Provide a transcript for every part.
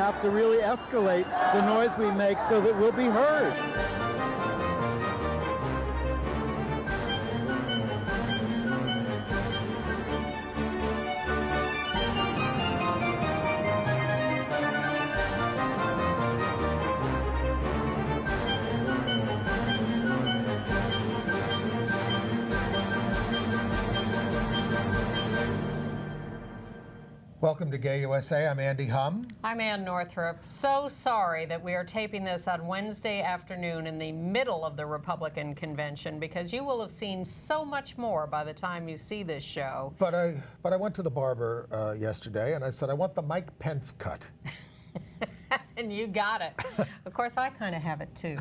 have to really escalate the noise we make so that we'll be heard. Welcome to Gay USA. I'm Andy Hum. I'm Ann Northrup. So sorry that we are taping this on Wednesday afternoon in the middle of the Republican convention, because you will have seen so much more by the time you see this show. But I went to the barber yesterday and I said, I want the Mike Pence cut. And you got it. Of course, I kind of have it too.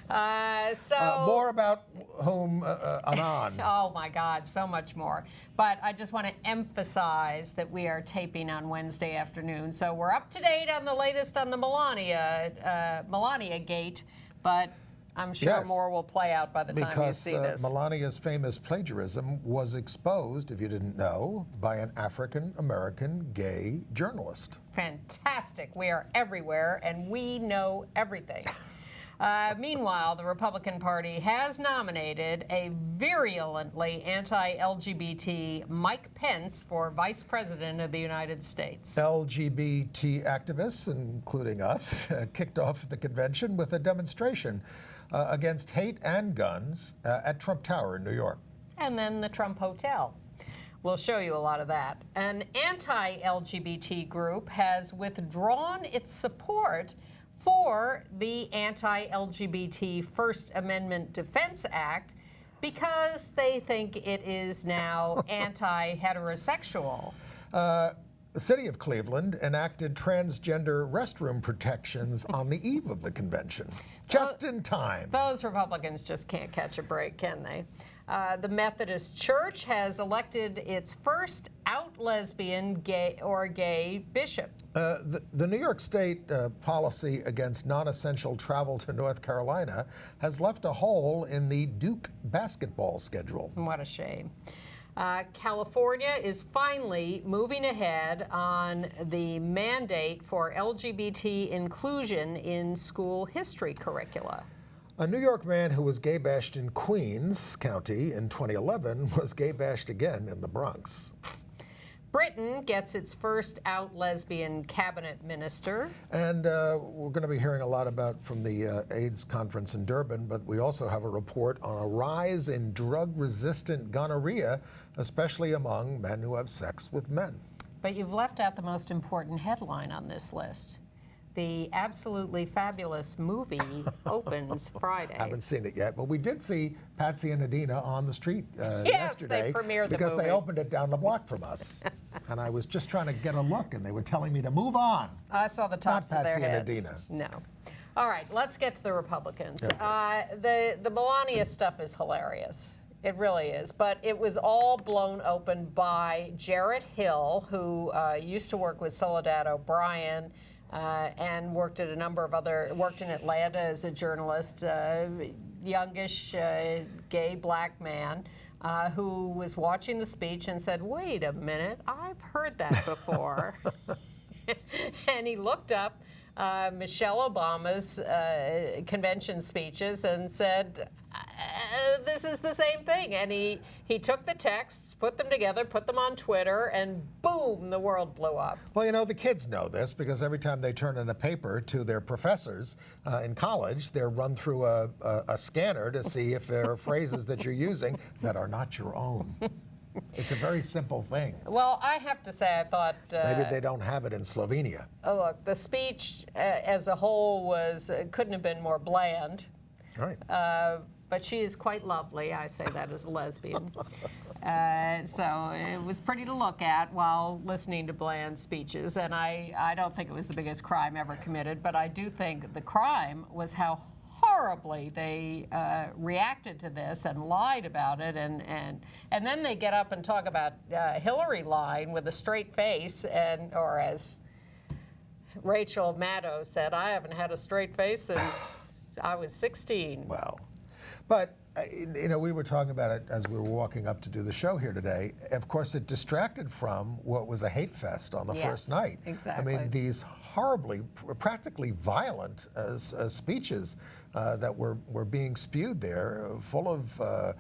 More about whom anon. Oh my God, so much more. But I just want to emphasize that we are taping on Wednesday afternoon. So we're up to date on the latest on the Melania gate, but I'm sure more will play out by the time you see this. Melania's famous plagiarism was exposed, if you didn't know, by an African-American gay journalist. Fantastic. We are everywhere, and we know everything. Meanwhile, the Republican Party has nominated a virulently anti-LGBT Mike Pence for Vice President of the United States. LGBT activists, including us, kicked off the convention with a demonstration against hate and guns at Trump Tower in New York. And then the Trump Hotel. We'll show you a lot of that. An anti-LGBT group has withdrawn its support for the anti-LGBT First Amendment Defense Act because they think it is now anti-heterosexual. The city of Cleveland enacted transgender restroom protections on the eve of the convention, just in time. Those Republicans just can't catch a break, can they? The Methodist Church has elected its first out lesbian, gay bishop. The New York State policy against non-essential travel to North Carolina has left a hole in the Duke basketball schedule. What a shame. California is finally moving ahead on the mandate for LGBT inclusion in school history curricula. A New York man who was gay bashed in Queens County in 2011 was gay bashed again in the Bronx. Britain gets its first out lesbian cabinet minister. And we're going to be hearing a lot about from the AIDS conference in Durban, but we also have a report on a rise in drug-resistant gonorrhea, especially among men who have sex with men. But you've left out the most important headline on this list. The absolutely fabulous movie opens Friday. Haven't seen it yet, but we did see Patsy and Adina on the street Yes, yesterday. they premiered the because movie. they opened it down the block from us. And I was just trying to get a look, and they were telling me to move on. I saw the tops of their Patsy heads. and Adina. No. All right, let's get to the Republicans. Okay. The Melania stuff is hilarious. It really is. But it was all blown open by Jarrett Hill, who used to work with Soledad O'Brien, and worked in Atlanta as a journalist, youngish gay black man who was watching the speech and said, wait a minute, I've heard that before. And he looked up Michelle Obama's convention speeches and said, this is the same thing. And he took the texts, put them together, put them on Twitter, and boom, the world blew up. Well, you know, the kids know this because every time they turn in a paper to their professors in college, they're run through a scanner to see if there are phrases that you're using that are not your own. It's a very simple thing. Well, I have to say, I thought... maybe they don't have it in Slovenia. Oh, look, the speech as a whole couldn't have been more bland. Right. But she is quite lovely. I say that as a lesbian. So it was pretty to look at while listening to bland speeches. And I don't think it was the biggest crime ever committed, but I do think the crime was how horribly they reacted to this and lied about it, and then they get up and talk about Hillary lying with a straight face, or as Rachel Maddow said, I haven't had a straight face since I was 16. Well, but You know, we were talking about it as we were walking up to do the show here today. Of course, it distracted from what was a hate fest on the first night. Exactly. I mean, these horribly, practically violent speeches that were being spewed there, full of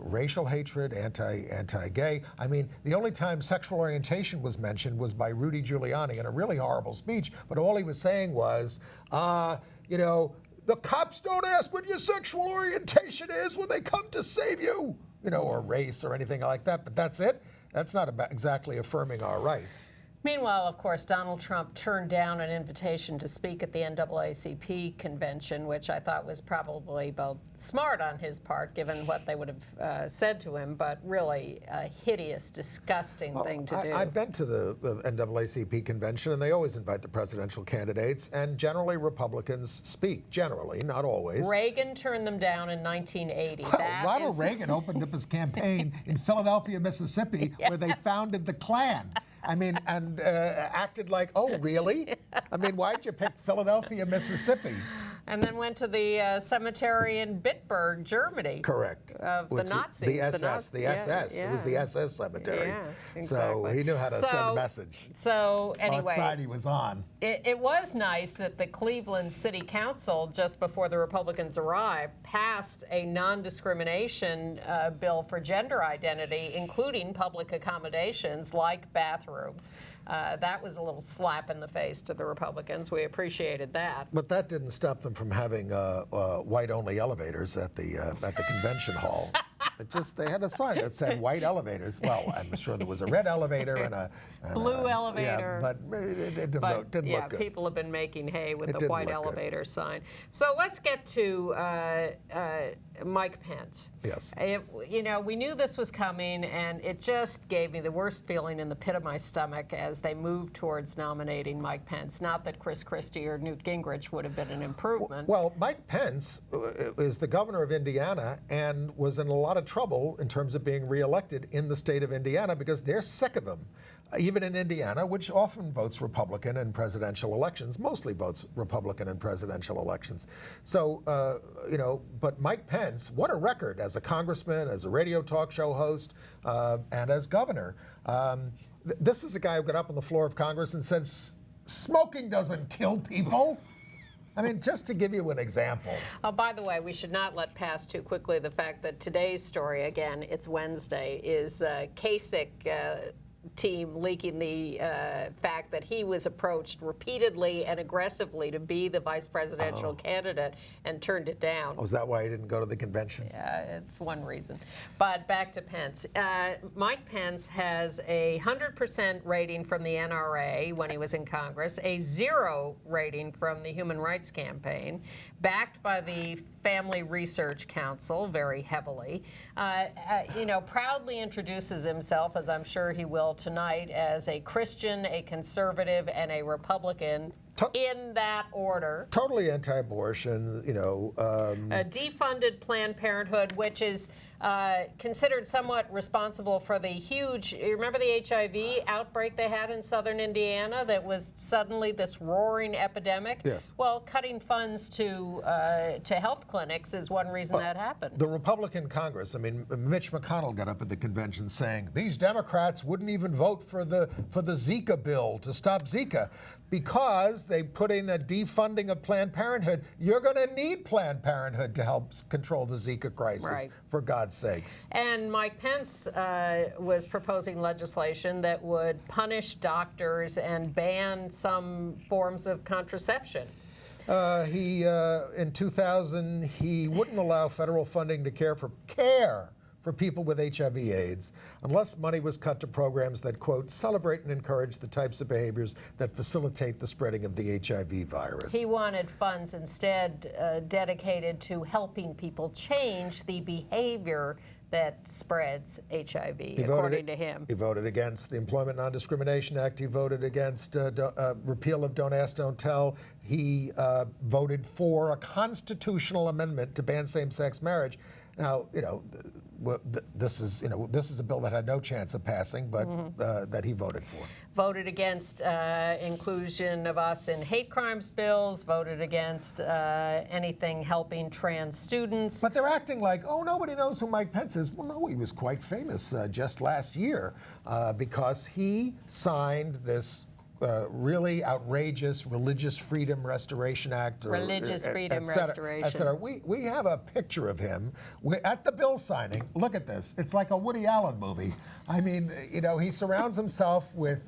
racial hatred, anti-gay. I mean, the only time sexual orientation was mentioned was by Rudy Giuliani in a really horrible speech, but all he was saying was, you know, the cops don't ask what your sexual orientation is when they come to save you, you know, or race or anything like that, but that's it. That's not exactly affirming our rights. Meanwhile, of course, Donald Trump turned down an invitation to speak at the NAACP convention, which I thought was probably both smart on his part, given what they would have said to him, but really a hideous, disgusting thing to do. I've been to the NAACP convention, and they always invite the presidential candidates, and generally Republicans speak, generally, not always. Reagan turned them down in 1980. Ronald Reagan opened up his campaign in Philadelphia, Mississippi, where they founded the Klan. I mean, and acted like, oh, really? I mean, why'd you pick Philadelphia, Mississippi? And then went to the cemetery in Bitburg, Germany. Correct. Of the Nazis. The SS. It was the SS cemetery. Yeah, exactly. So he knew how to send a message. So anyway. What side he was on. It was nice that the Cleveland City Council, just before the Republicans arrived, passed a non-discrimination bill for gender identity, including public accommodations like bathrooms. That was a little slap in the face to the Republicans. We appreciated that. But that didn't stop them from having white-only elevators at the convention hall. They had a sign that said white elevators. Well, I'm sure there was a red elevator and a blue elevator. Yeah, but it didn't look good. Yeah, people have been making hay with the white elevator sign. So let's get to Mike Pence. Yes. You know, we knew this was coming, and it just gave me the worst feeling in the pit of my stomach as they moved towards nominating Mike Pence. Not that Chris Christie or Newt Gingrich would have been an improvement. Well, Mike Pence is the governor of Indiana and was in a lot of trouble in terms of being reelected in the state of Indiana because they're sick of him. Even in Indiana, which often votes Republican in presidential elections, mostly votes Republican in presidential elections. So, you know, but Mike Pence, what a record as a congressman, as a radio talk show host, and as governor. This is a guy who got up on the floor of Congress and said, smoking doesn't kill people. I mean, just to give you an example. Oh, by the way, we should not let pass too quickly the fact that today's story, again, it's Wednesday, is Kasich team leaking the fact that he was approached repeatedly and aggressively to be the vice presidential candidate and turned it down. Oh, is that why he didn't go to the convention? Yeah, it's one reason. But back to Pence. Mike Pence has a 100% rating from the NRA when he was in Congress, a 0 rating from the Human Rights Campaign, backed by the Family Research Council very heavily. You know, proudly introduces himself, as I'm sure he will tonight, as a Christian, a conservative, and a Republican. In that order. Totally anti-abortion, you know. Defunded Planned Parenthood, which is considered somewhat responsible for the huge, you remember the HIV outbreak they had in southern Indiana that was suddenly this roaring epidemic? Yes. Well, cutting funds to health clinics is one reason that happened. The Republican Congress, I mean, Mitch McConnell got up at the convention saying, these Democrats wouldn't even vote for the Zika bill to stop Zika because they put in a defunding of Planned Parenthood. You're going to need Planned Parenthood to help control the Zika crisis, right, for God's sakes. And Mike Pence was proposing legislation that would punish doctors and ban some forms of contraception. In 2000, he wouldn't allow federal funding to care for people with HIV/AIDS unless money was cut to programs that, quote, celebrate and encourage the types of behaviors that facilitate the spreading of the HIV virus. He wanted funds instead dedicated to helping people change the behavior that spreads HIV, according to him. He voted against the Employment Non-Discrimination Act. He voted against repeal of Don't Ask, Don't Tell. He voted for a constitutional amendment to ban same-sex marriage. Now, you know, this is a bill that had no chance of passing, but that he voted for. Voted against inclusion of us in hate crimes bills, voted against anything helping trans students. But they're acting like, oh, nobody knows who Mike Pence is. Well, no, he was quite famous just last year because he signed this really outrageous Religious Freedom Restoration Act. Religious Freedom et cetera, Restoration. et cetera. We have a picture of him at the bill signing. Look at this. It's like a Woody Allen movie. I mean, he surrounds himself with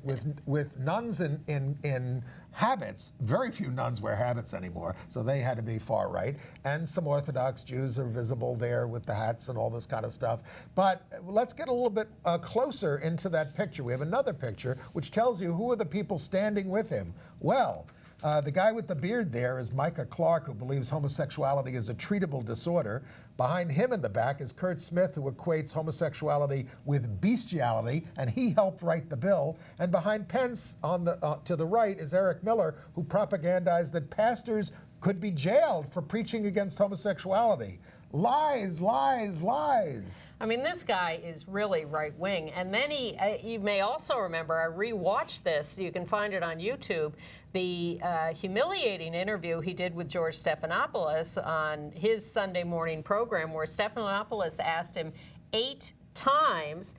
nuns in habits. Very few nuns wear habits anymore, so they had to be far right. And some Orthodox Jews are visible there with the hats and all this kind of stuff. But let's get a little bit closer into that picture. We have another picture which tells you who are the people standing with him. Well, the guy with the beard there is Micah Clark, who believes homosexuality is a treatable disorder. Behind him in the back is Kurt Smith, who equates homosexuality with bestiality, and he helped write the bill. And behind Pence to the right is Eric Miller, who propagandized that pastors could be jailed for preaching against homosexuality. Lies, lies, lies. I mean, this guy is really right-wing. And then you may also remember, I rewatched this, you can find it on YouTube, the humiliating interview he did with George Stephanopoulos on his Sunday morning program, where Stephanopoulos asked him 8 times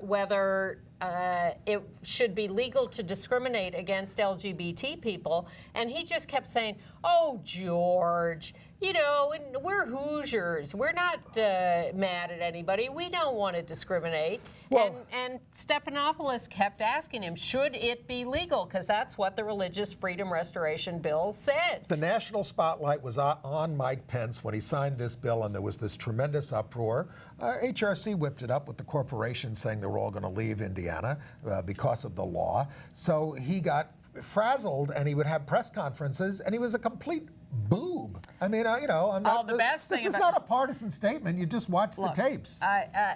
whether it should be legal to discriminate against LGBT people. And he just kept saying, oh, George, and we're Hoosiers. We're not mad at anybody. We don't want to discriminate. Well, and Stephanopoulos kept asking him, should it be legal? Because that's what the Religious Freedom Restoration Bill said. The national spotlight was on Mike Pence when he signed this bill, and there was this tremendous uproar. HRC whipped it up with the corporations saying they were all going to leave Indiana because of the law. So he got frazzled, and he would have press conferences, and he was a complete boob. I mean, I'm not. The best this thing is not a partisan statement. You just watch the tapes.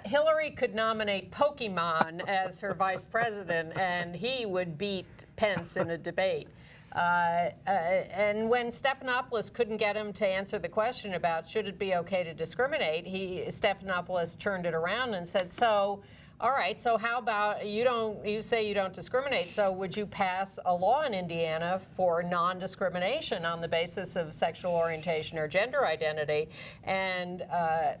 Hillary could nominate Pokemon as her vice president, and he would beat Pence in a debate. And when Stephanopoulos couldn't get him to answer the question about should it be okay to discriminate, Stephanopoulos turned it around and said, so, all right, so how about you say you don't discriminate, so would you pass a law in Indiana for non-discrimination on the basis of sexual orientation or gender identity? And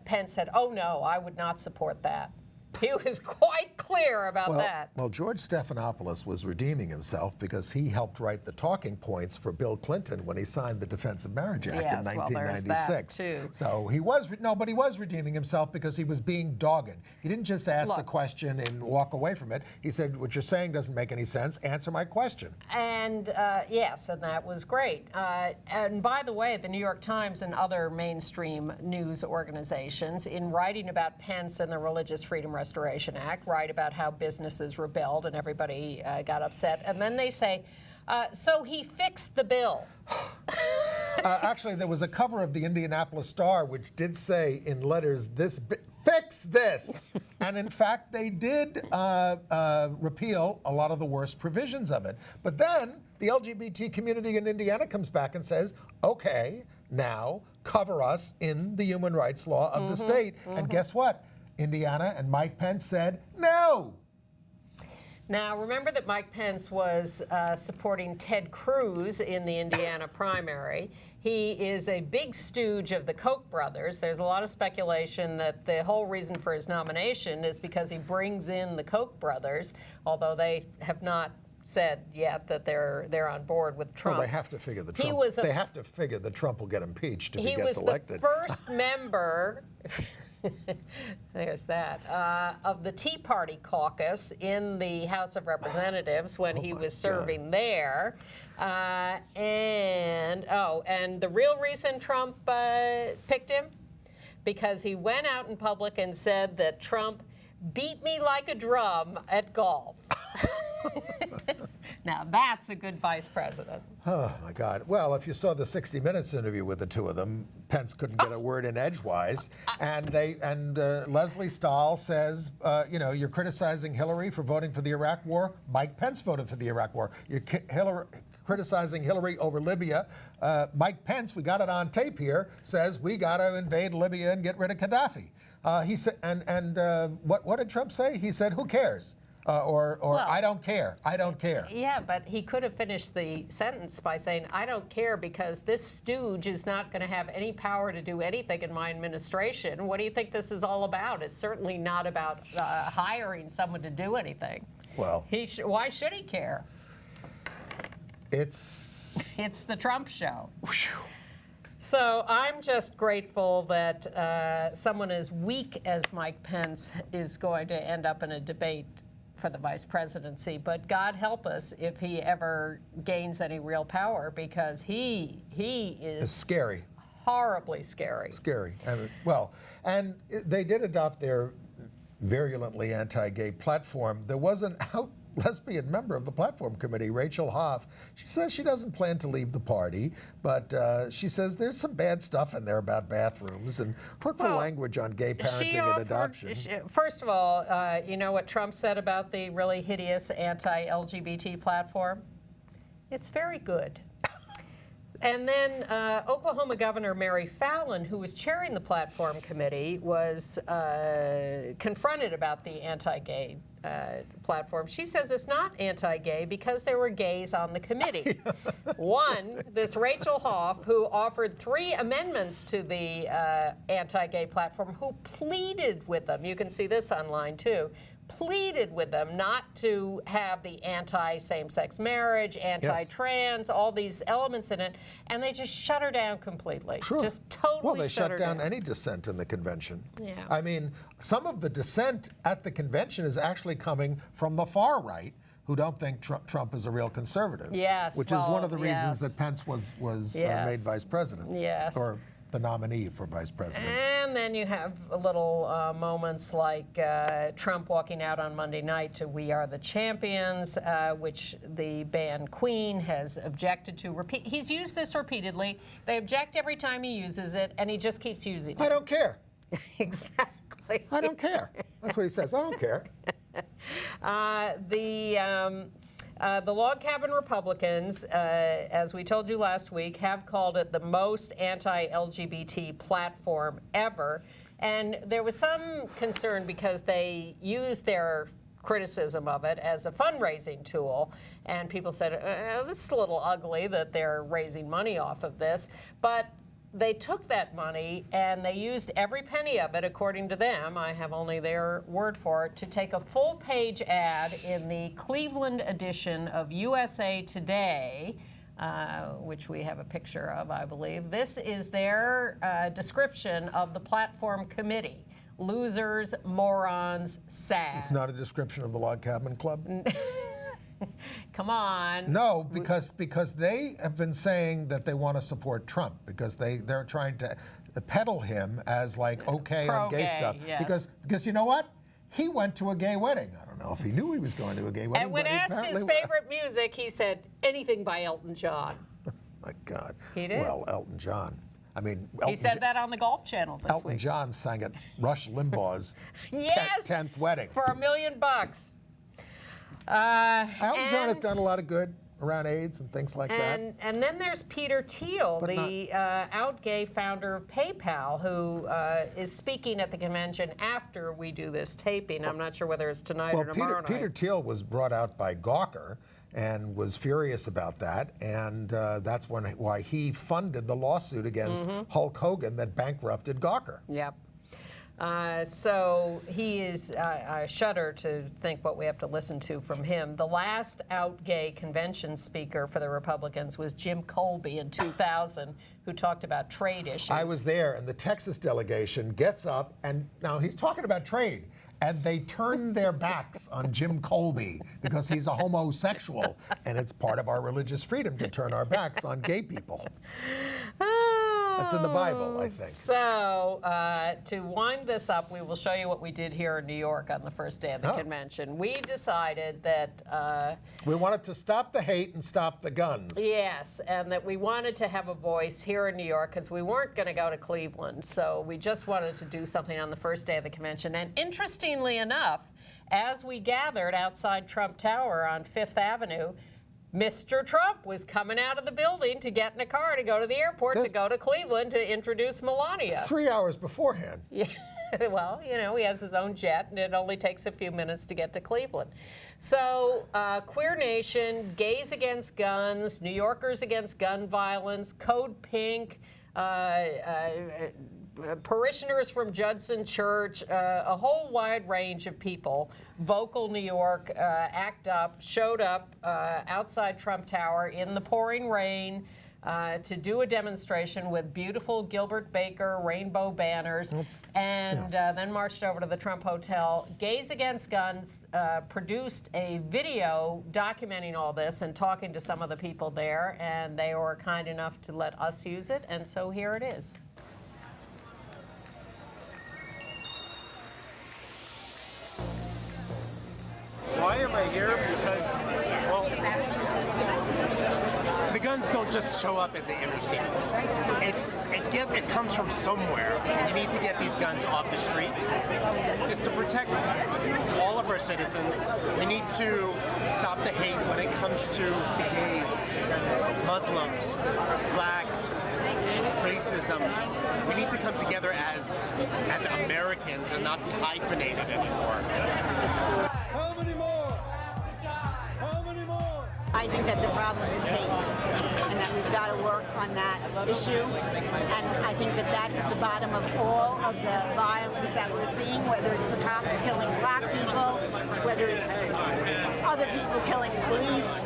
Pence said, oh no, I would not support that. He was quite clear about that. Well, George Stephanopoulos was redeeming himself because he helped write the talking points for Bill Clinton when he signed the Defense of Marriage Act in 1996. Well, there's that too. So he was but he was redeeming himself because he was being dogged. He didn't just ask the question and walk away from it. He said, what you're saying doesn't make any sense. Answer my question. And yes, and that was great. And by the way, the New York Times and other mainstream news organizations, in writing about Pence and the Religious Freedom Restoration Act, write about how businesses rebelled and everybody got upset. And then they say, so he fixed the bill. Actually, there was a cover of the Indianapolis Star which did say in letters, fix this. And in fact, they did repeal a lot of the worst provisions of it. But then the LGBT community in Indiana comes back and says, okay, now cover us in the human rights law of the state. And guess what? Indiana and Mike Pence said no. Now, remember that Mike Pence was supporting Ted Cruz in the Indiana primary. He is a big stooge of the Koch brothers. There's a lot of speculation that the whole reason for his nomination is because he brings in the Koch brothers, although they have not said yet that they're on board with Trump. Well, they have to figure they have to figure that Trump will get impeached if he gets elected. He was the first member. There's that. Of the Tea Party caucus in the House of Representatives when he was serving there. And the real reason Trump picked him? Because he went out in public and said that Trump beat me like a drum at golf. Now, that's a good vice president. Oh, my God. Well, if you saw the 60 Minutes interview with the two of them, Pence couldn't get a word in edgewise. And Leslie Stahl says, you're criticizing Hillary for voting for the Iraq War. Mike Pence voted for the Iraq War. You're criticizing Hillary over Libya. Mike Pence, we got it on tape here, says we got to invade Libya and get rid of Gaddafi. He said, what did Trump say? He said, "Who cares?" Or Well, "I don't care. I don't care." Yeah, but he could have finished the sentence by saying, I don't care because this stooge is not going to have any power to do anything in my administration. What do you think this is all about? It's certainly not about hiring someone to do anything. Well, Why should he care? it's the Trump show. So I'm just grateful that someone as weak as Mike Pence is going to end up in a debate for the vice presidency. But God help us if he ever gains any real power, because he is It's scary. horribly scary. Scary. And they did adopt their virulently anti-gay platform. There was an out lesbian member of the platform committee, Rachel Hoff. She says she doesn't plan to leave the party, but she says there's some bad stuff in there about bathrooms and hurtful language on gay parenting and adoption. First of all, you know what Trump said about the really hideous anti-LGBT platform? It's very good. And then Oklahoma Governor Mary Fallin, who was chairing the platform committee, was confronted about the anti-gay platform. She says it's not anti-gay because there were gays on the committee. One, this Rachel Hoff, who offered 3 amendments to the anti-gay platform, who pleaded with them, you can see this online too, pleaded with them not to have the anti-same-sex marriage, anti-trans, all these elements in it, and they just shut her down completely. Sure. Just totally Well, they shut shut her down any dissent in the convention. Yeah. I mean, some of the dissent at the convention is actually coming from the far right, who don't think Trump is a real conservative. Yes, Which is one of the reasons yes. that Pence was Yes. made vice president. Yes. Or the nominee for vice president. And then you have little moments like Trump walking out on Monday night to "We Are the Champions," which the band Queen has objected to. He's used this repeatedly. They object every time he uses it, and he just keeps using it. I don't care. Exactly. I don't care. That's what he says. I don't care. The Log Cabin Republicans, as we told you last week, have called it the most anti-LGBT platform ever. And there was some concern because they used their criticism of it as a fundraising tool. And people said, this is a little ugly that they're raising money off of this. But they took that money and they used every penny of it, according to them, I have only their word for it, to take a full-page ad in the Cleveland edition of USA Today, which we have a picture of, I believe. This is their description of the platform committee. Losers, morons, sad. It's not a description of the Log Cabin Club? Come on. No, because they have been saying that they want to support Trump because they're trying to peddle him as like okay on gay stuff. Yes. Because you know what? He went to a gay wedding. I don't know if he knew he was going to a gay wedding. And when asked his favorite music, he said anything by Elton John. My God. He did. Well, Elton John. I mean, He said that on the Golf Channel this Elton week. John sang at Rush Limbaugh's Yes! 10th wedding. For $1 million. Elton John has done a lot of good around AIDS and things like that. And then there's Peter Thiel, the out gay fawnder of PayPal, who is speaking at the convention after we do this taping. I'm not sure whether it's tonight or tomorrow night. Peter Thiel was brought out by Gawker and was furious about that, and that's why he funded the lawsuit against Hulk Hogan that bankrupted Gawker. Yep. So he is, I shudder to think what we have to listen to from him. The last out gay convention speaker for the Republicans was Jim Colby in 2000, who talked about trade issues. I was there, and the Texas delegation gets up, and now he's talking about trade, and they turn their backs on Jim Colby because he's a homosexual, and it's part of our religious freedom to turn our backs on gay people. That's in the Bible, I think. So, to wind this up, we will show you what we did here in New York on the first day of the convention. We decided that... we wanted to stop the hate and stop the guns. Yes, and that we wanted to have a voice here in New York because we weren't going to go to Cleveland. So we just wanted to do something on the first day of the convention. And interestingly enough, as we gathered outside Trump Tower on Fifth Avenue, Mr. Trump was coming out of the building to get in a car to go to the airport to go to Cleveland to introduce Melania. 3 hours beforehand. Yeah. Well, you know, he has his own jet, and it only takes a few minutes to get to Cleveland. So, Queer Nation, Gays Against Guns, New Yorkers Against Gun Violence, Code Pink, parishioners from Judson Church, a whole wide range of people, Vocal New York, ACT UP, showed up outside Trump Tower in the pouring rain to do a demonstration with beautiful Gilbert Baker rainbow banners, and then marched over to the Trump Hotel. Gays Against Guns produced a video documenting all this and talking to some of the people there, and they were kind enough to let us use it, and so here it is. Why am I here? Because, well, the guns don't just show up in the inner cities. It comes from somewhere. We need to get these guns off the street. It's to protect all of our citizens. We need to stop the hate when it comes to the gays, Muslims, blacks, racism. We need to come together as Americans and not be hyphenated anymore. How many more? How many more? I think that the problem is hate, and that we've got to work on that issue. And I think that that's at the bottom of all of the violence that we're seeing, whether it's the cops killing black people, whether it's other people killing police.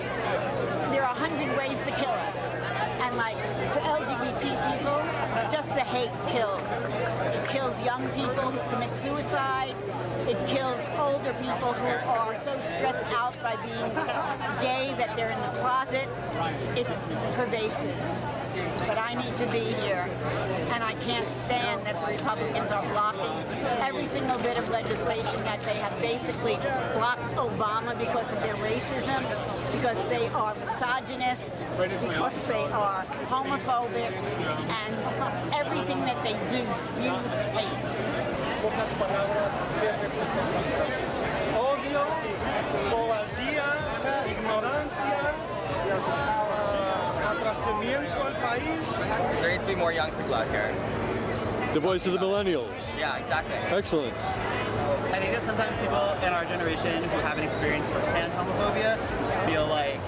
There are 100 ways to kill us. And like for LGBT people, just the hate kills. It kills young people who commit suicide. It kills older people who are so stressed out by being gay that they're in the closet. It's pervasive. But I need to be here, and I can't stand that the Republicans are blocking every single bit of legislation that they have basically blocked Obama because of their racism, because they are misogynist, because they are homophobic, and everything that they do spews hate. Odio, cobardía, ignorancia, atrasamiento al país. There needs to be more young people out here. The voice of the millennials. Yeah, exactly. Excellent. I think that sometimes people in our generation who haven't experienced firsthand homophobia feel like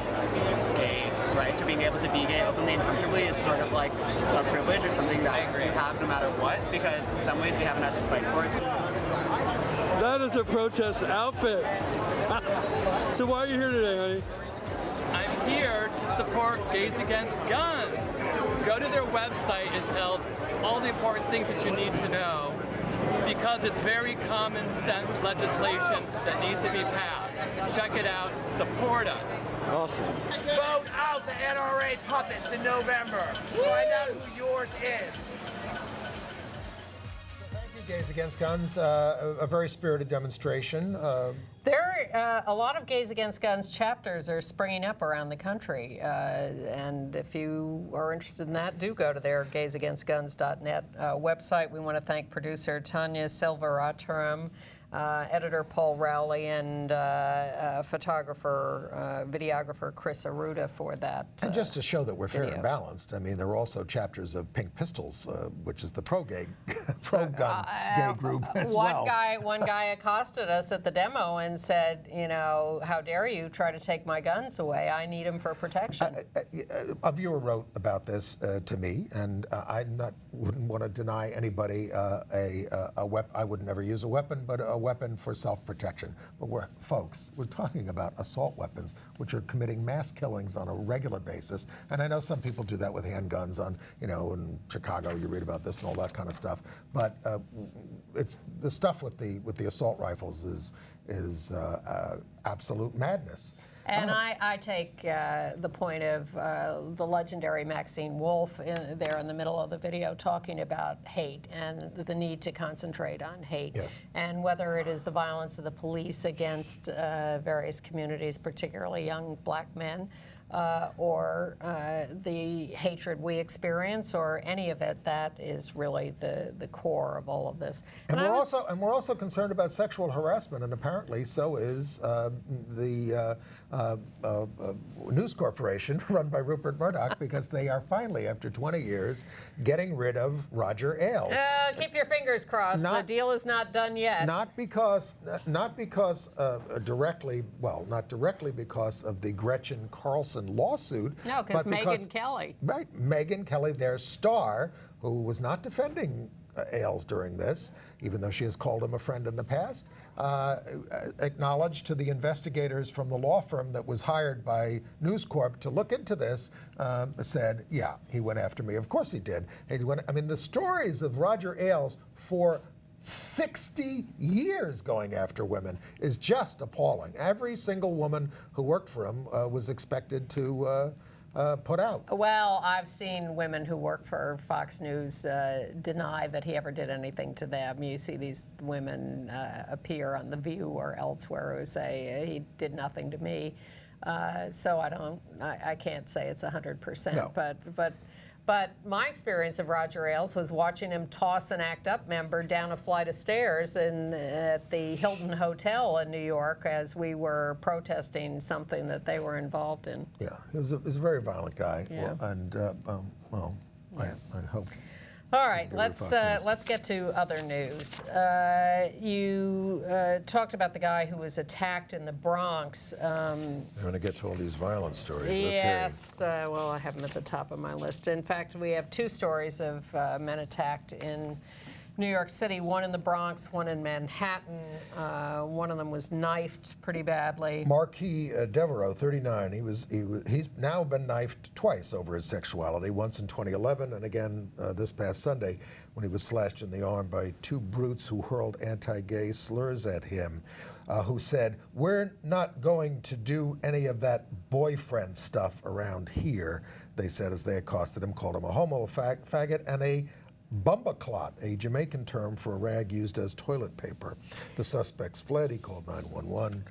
gay rights or being able to be gay openly and comfortably is sort of like a privilege or something that you have no matter what, because in some ways we haven't had to fight for it. That is a protest outfit. So why are you here today, honey? I'm here to support Gays Against Guns. Go to their website. It tells all the important things that you need to know, because it's very common sense legislation that needs to be passed. Check it out. Support us. Awesome. Vote out the NRA puppets in November. Find out who yours is. Gays Against Guns, a very spirited demonstration. A lot of Gays Against Guns chapters are springing up around the country, and if you are interested in that, do go to their gaysagainstguns.net website. We want to thank producer Tanya Silverataram, editor Paul Rowley, and photographer, videographer Chris Aruda for that. And just to show that we're fair video. and balanced, I mean, there were also chapters of Pink Pistols, which is the pro-gun gay group as well. One guy accosted us at the demo and said, you know, how dare you try to take my guns away? I need them for protection. A viewer wrote about this to me, and I wouldn't want to deny anybody a weapon. I would never use a weapon, but a weapon for self-protection. But we're talking about assault weapons, which are committing mass killings on a regular basis. And I know some people do that with handguns on, you know, in Chicago, you read about this and all that kind of stuff. But it's the stuff with the assault rifles is absolute madness. And I take the point of the legendary Maxine Wolf there in the middle of the video talking about hate and the need to concentrate on hate. Yes. And whether it is the violence of the police against various communities, particularly young black men, or the hatred we experience, or any of it. That is really the core of all of this. And we're also concerned about sexual harassment, and apparently so is the News Corporation run by Rupert Murdoch, because they are finally, after 20 years, getting rid of Roger Ailes. Keep your fingers crossed. The deal is not done yet. Not directly because of the Gretchen Carlson lawsuit. No, because Megyn Kelly. Right, Megyn Kelly, their star, who was not defending Ailes during this, even though she has called him a friend in the past, acknowledged to the investigators from the law firm that was hired by News Corp to look into this, said, yeah, he went after me. Of course he did. The stories of Roger Ailes for 60 years going after women is just appalling. Every single woman who worked for him was expected to put out. Well, I've seen women who work for Fox News deny that he ever did anything to them. You see these women appear on The View or elsewhere who say he did nothing to me. So I can't say it's 100%. No. But my experience of Roger Ailes was watching him toss an ACT UP member down a flight of stairs at the Hilton Hotel in New York as we were protesting something that they were involved in. Yeah, he was a very violent guy. Yeah. I hope. All right, let's get to other news. You talked about the guy who was attacked in the Bronx. I'm going to get to all these violent stories. Yes, well, I have them at the top of my list. In fact, we have two stories of men attacked in New York City, one in the Bronx, one in Manhattan. One of them was knifed pretty badly. Marquis Devereaux, 39, he's now been knifed twice over his sexuality, once in 2011 and again this past Sunday when he was slashed in the arm by two brutes who hurled anti-gay slurs at him, who said, "We're not going to do any of that boyfriend stuff around here," they said as they accosted him, called him a homo, a faggot, and a bumbaclot, a Jamaican term for a rag used as toilet paper. The suspects fled. He called 911.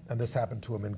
And this happened to him in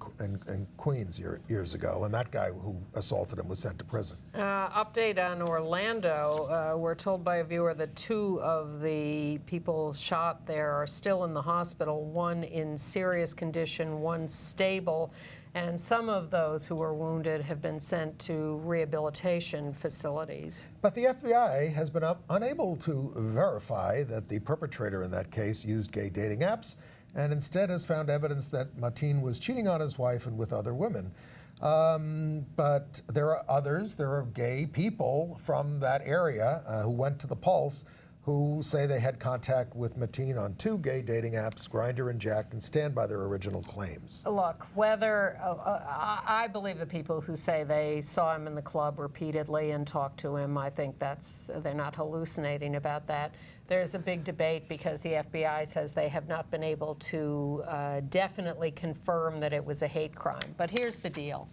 Queens years ago, and that guy who assaulted him was sent to prison. Update on Orlando. We're told by a viewer that two of the people shot there are still in the hospital, one in serious condition, one stable, and some of those who were wounded have been sent to rehabilitation facilities. But the FBI has been unable to verify that the perpetrator in that case used gay dating apps, and instead has found evidence that Mateen was cheating on his wife and with other women. But there are others, there are gay people from that area who went to the Pulse who say they had contact with Mateen on two gay dating apps, Grindr and Jack'd, and stand by their original claims. Look, whether I believe the people who say they saw him in the club repeatedly and talked to him, I think they're not hallucinating about that. There's a big debate because the FBI says they have not been able to definitely confirm that it was a hate crime. But here's the deal.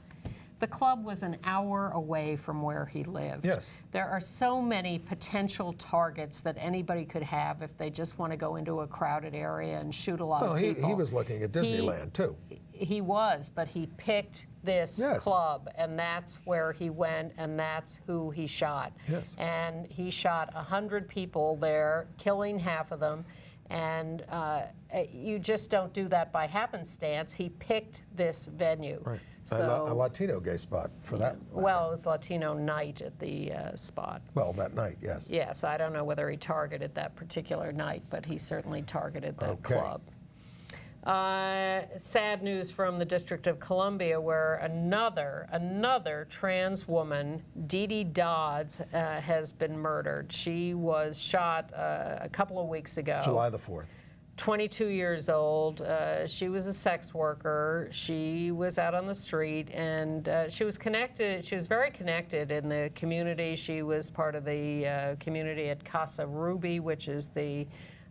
The club was an hour away from where he lived. Yes. There are so many potential targets that anybody could have if they just want to go into a crowded area and shoot a lot of people. He was looking at Disneyland, too. He was, but he picked this club, and that's where he went, and that's who he shot. Yes. And he shot 100 people there, killing half of them. And you just don't do that by happenstance. He picked this venue. Right. So, a Latino gay spot for that. Well, it was Latino night at the spot. Well, that night, yes. Yes, I don't know whether he targeted that particular night, but he certainly targeted that club. Sad news from the District of Columbia, where another trans woman, Dee Dee Dodds, has been murdered. She was shot a couple of weeks ago. July the 4th. 22 years old. She was a sex worker. She was out on the street, and she was connected. She was very connected in the community. She was part of the community at Casa Ruby, which is the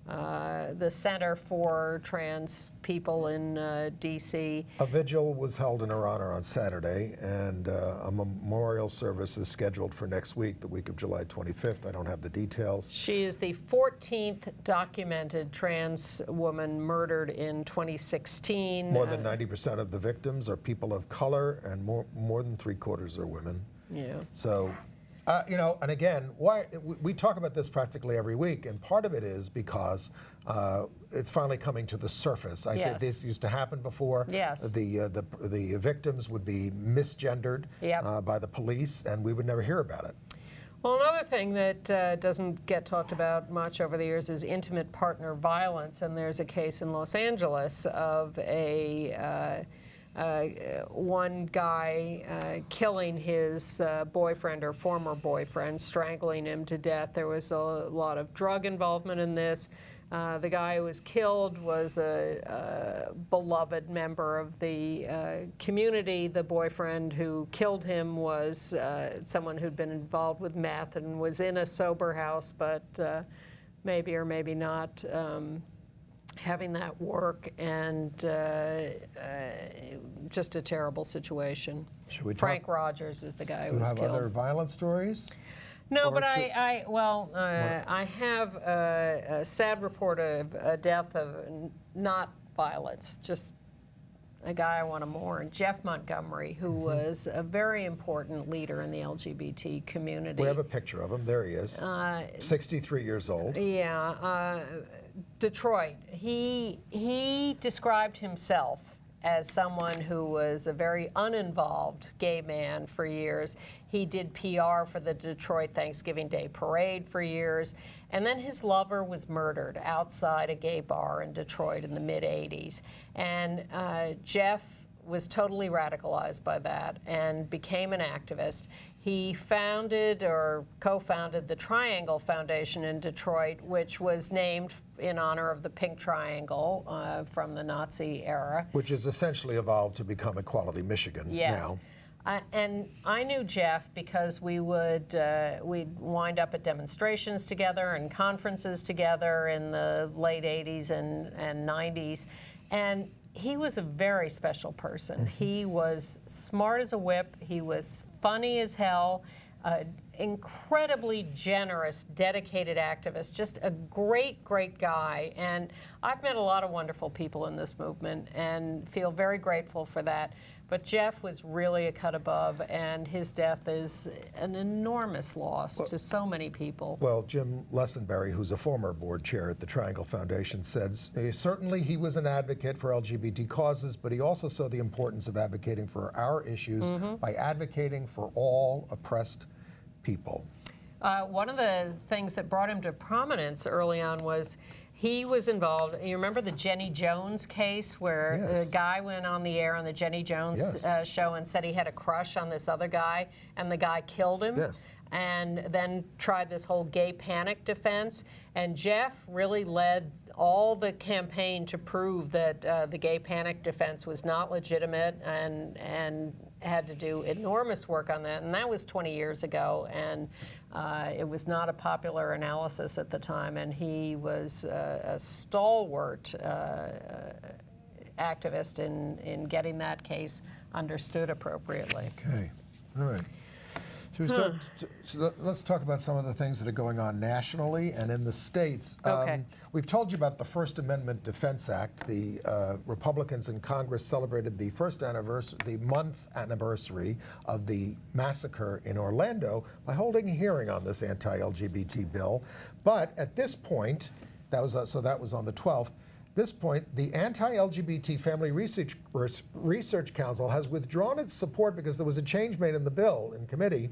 the Center for Trans People in D.C. A vigil was held in her honor on Saturday, and a memorial service is scheduled for next week, the week of July 25th. I don't have the details. She is the 14th documented trans woman murdered in 2016. More than 90% of the victims are people of color, and more than 3/4 are women. Yeah. So, you know, and again, why we talk about this practically every week, and part of it is because it's finally coming to the surface. I think this used to happen before. Yes. The victims would be misgendered by the police, and we would never hear about it. Well, another thing that doesn't get talked about much over the years is intimate partner violence, and there's a case in Los Angeles of one guy killing his boyfriend or former boyfriend, strangling him to death. There was a lot of drug involvement in this. The guy who was killed was a beloved member of the community. The boyfriend who killed him was someone who'd been involved with meth and was in a sober house, but maybe or maybe not having that work, and just a terrible situation. Should we Frank Rogers is the guy who you was have killed. other violent stories? No, Or but should- I have a sad report of a death of not violence, just a guy I want to mourn, Jeff Montgomery, who was a very important leader in the LGBT community. We have a picture of him. There he is. 63 years old. Yeah, Detroit. He described himself as someone who was a very uninvolved gay man for years. He did PR for the Detroit Thanksgiving Day Parade for years. And then his lover was murdered outside a gay bar in Detroit in the mid-'80s. And Jeff was totally radicalized by that and became an activist. He founded or co-founded the Triangle Foundation in Detroit, which was named in honor of the Pink Triangle from the Nazi era. Which has essentially evolved to become Equality Michigan now. And I knew Jeff because we'd wind up at demonstrations together and conferences together in the late 80s and 90s. And he was a very special person. He was smart as a whip. He was funny as hell. Incredibly generous, dedicated activist, just a great, great guy. And I've met a lot of wonderful people in this movement and feel very grateful for that. But Jeff was really a cut above, and his death is an enormous loss to so many people. Well, Jim Lessenberry, who's a former board chair at the Triangle Foundation, said certainly he was an advocate for LGBT causes, but he also saw the importance of advocating for our issues by advocating for all oppressed people. One of the things that brought him to prominence early on was he was involved. You remember the Jenny Jones case where the guy went on the air on the Jenny Jones show and said he had a crush on this other guy, and the guy killed him? Yes. And then tried this whole gay panic defense. And Jeff really led all the campaign to prove that the gay panic defense was not legitimate, and had to do enormous work on that. And that was 20 years ago, and it was not a popular analysis at the time. And he was a stalwart activist in getting that case understood appropriately. Okay, all right. Should we start? So let's talk about some of the things that are going on nationally and in the states. Okay. We've told you about the First Amendment Defense Act. The Republicans in Congress celebrated the month anniversary of the massacre in Orlando by holding a hearing on this anti-LGBT bill. But at this point, that was on the 12th. This point, the Anti-LGBT Family Research Council has withdrawn its support because there was a change made in the bill in committee,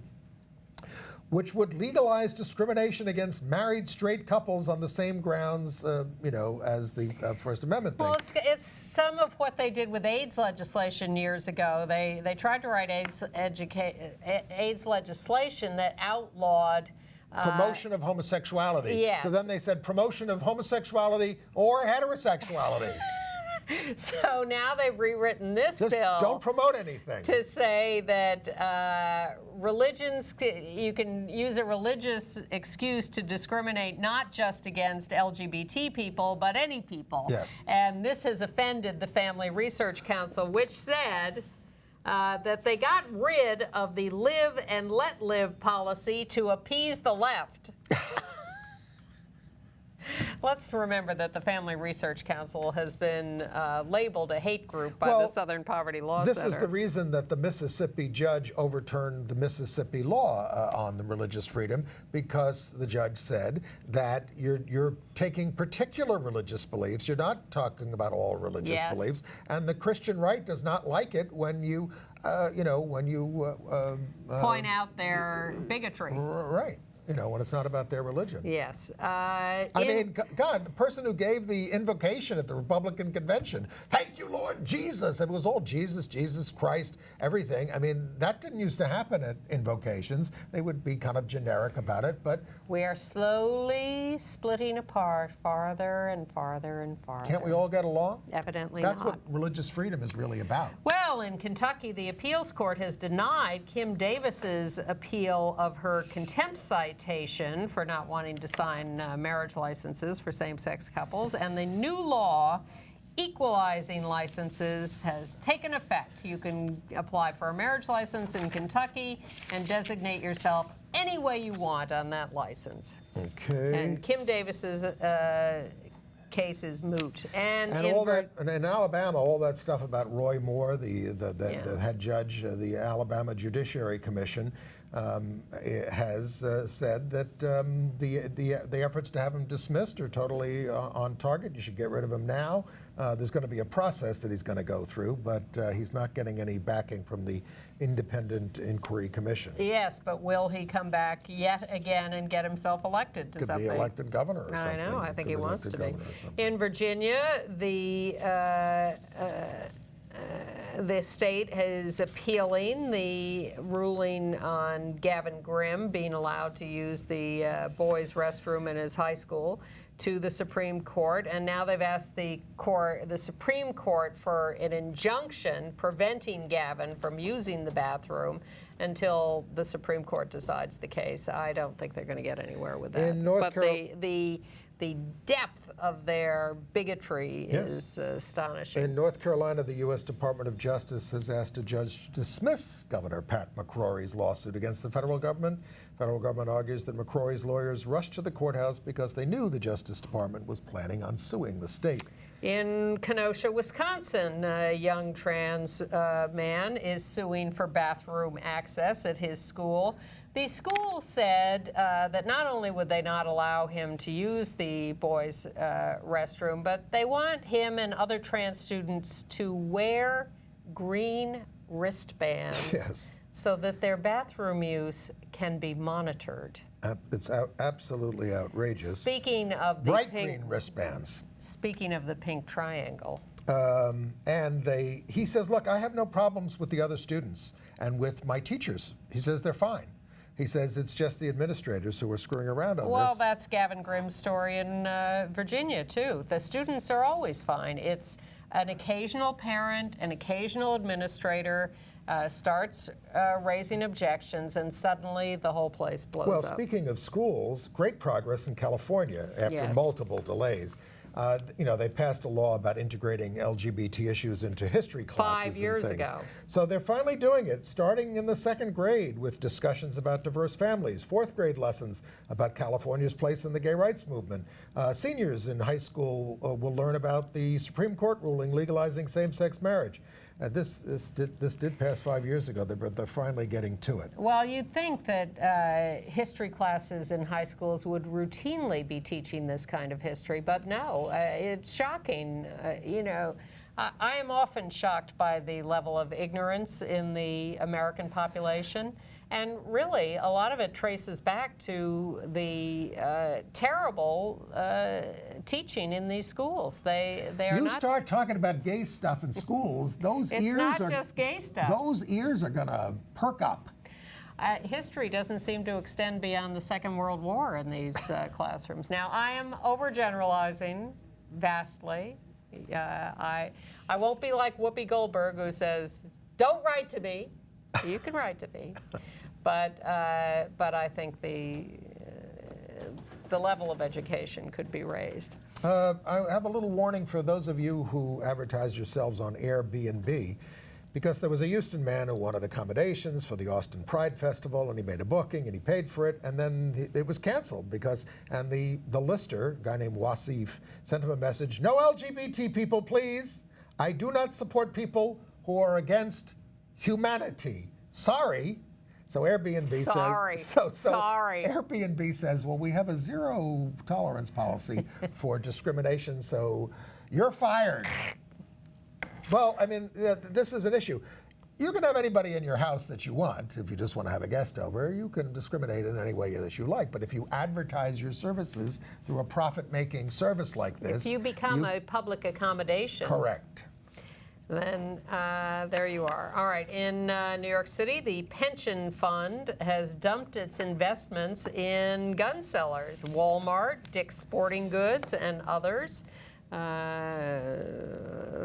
which would legalize discrimination against married straight couples on the same grounds, as the First Amendment thing. Well, it's some of what they did with AIDS legislation years ago. They tried to write AIDS legislation that outlawed promotion of homosexuality. Yes. So then they said promotion of homosexuality or heterosexuality. So now they've rewritten this Just bill. don't promote anything. To say that religions, you can use a religious excuse to discriminate not just against LGBT people, but any people. Yes. And this has offended the Family Research Council, which said that they got rid of the live and let live policy to appease the left. Let's remember that the Family Research Council has been labeled a hate group by the Southern Poverty Law Center. This is the reason that the Mississippi judge overturned the Mississippi law on the religious freedom, because the judge said that you're taking particular religious beliefs. You're not talking about all religious beliefs, and the Christian right does not like it when you, point out their bigotry. Right. When it's not about their religion. Yes. I mean, God, the person who gave the invocation at the Republican convention, thank you, Lord Jesus. It was all Jesus, Jesus Christ, everything. I mean, that didn't used to happen at invocations. They would be kind of generic about it, but... We are slowly splitting apart farther and farther and farther. Can't we all get along? Evidently That's not. what religious freedom is really about. Well, in Kentucky, the appeals court has denied Kim Davis's appeal of her contempt citation for not wanting to sign marriage licenses for same-sex couples, and the new law equalizing licenses has taken effect. You can apply for a marriage license in Kentucky and designate yourself any way you want on that license. Okay. And Kim Davis's case is moot. And in Alabama, all that stuff about Roy Moore, the head judge of the Alabama Judiciary Commission, has said that the efforts to have him dismissed are totally on target. You should get rid of him now. There's going to be a process that he's going to go through, but he's not getting any backing from the Independent Inquiry Commission. Yes, but will he come back yet again and get himself elected to something? Could be elected governor or something. I know. I think he wants to be. Something. In Virginia, the state is appealing the ruling on Gavin Grimm being allowed to use the boys' restroom in his high school to the Supreme Court, and now they've asked the Supreme Court for an injunction preventing Gavin from using the bathroom until the Supreme Court decides the case. I don't think they're going to get anywhere with that. But the depth of their bigotry is astonishing. In North Carolina, the U.S. Department of Justice has asked a judge to dismiss Governor Pat McCrory's lawsuit against the federal government. The federal government argues that McCrory's lawyers rushed to the courthouse because they knew the Justice Department was planning on suing the state. In Kenosha, Wisconsin, a young trans man is suing for bathroom access at his school. The school said that not only would they not allow him to use the boys' restroom, but they want him and other trans students to wear green wristbands so that their bathroom use can be monitored. It's absolutely outrageous. Speaking of the bright green wristbands. Speaking of the pink triangle. And he says, look, I have no problems with the other students and with my teachers. He says they're fine. He says it's just the administrators who are screwing around on this. Well, that's Gavin Grimm's story in Virginia, too. The students are always fine. It's an occasional parent, an occasional administrator starts raising objections, and suddenly the whole place blows up. Well, speaking of schools, great progress in California after multiple delays. They passed a law about integrating LGBT issues into history classes 5 years and things. ago. So they're finally doing it, starting in the second grade with discussions about diverse families, fourth grade lessons about California's place in the gay rights movement. Seniors in high school will learn about the Supreme Court ruling legalizing same-sex marriage. This did pass 5 years ago, but they're finally getting to it. Well, you'd think that history classes in high schools would routinely be teaching this kind of history, but no, it's shocking. I am often shocked by the level of ignorance in the American population. And really, a lot of it traces back to the terrible teaching in these schools. They are You not, start talking about gay stuff in schools, those it's ears not are just gay stuff. Those ears are going to perk up. History doesn't seem to extend beyond the Second World War in these classrooms. Now, I am overgeneralizing vastly. I won't be like Whoopi Goldberg, who says, "Don't write to me." You can write to me, but I think the level of education could be raised. I have a little warning for those of you who advertise yourselves on Airbnb, because there was a Houston man who wanted accommodations for the Austin Pride Festival, and he made a booking and he paid for it, and then it was canceled and the lister, a guy named Wasif, sent him a message: "No LGBT people, please. I do not support people who are against humanity. Sorry." So Airbnb says, Sorry. Airbnb says, well, we have a zero tolerance policy for discrimination, so you're fired. Well, I mean, this is an issue. You can have anybody in your house that you want. If you just want to have a guest over, you can discriminate in any way that you like. But if you advertise your services through a profit-making service like this, if you become a public accommodation. Correct. Then there you are. All right, in New York City, the pension fund has dumped its investments in gun sellers, Walmart, Dick's Sporting Goods, and others.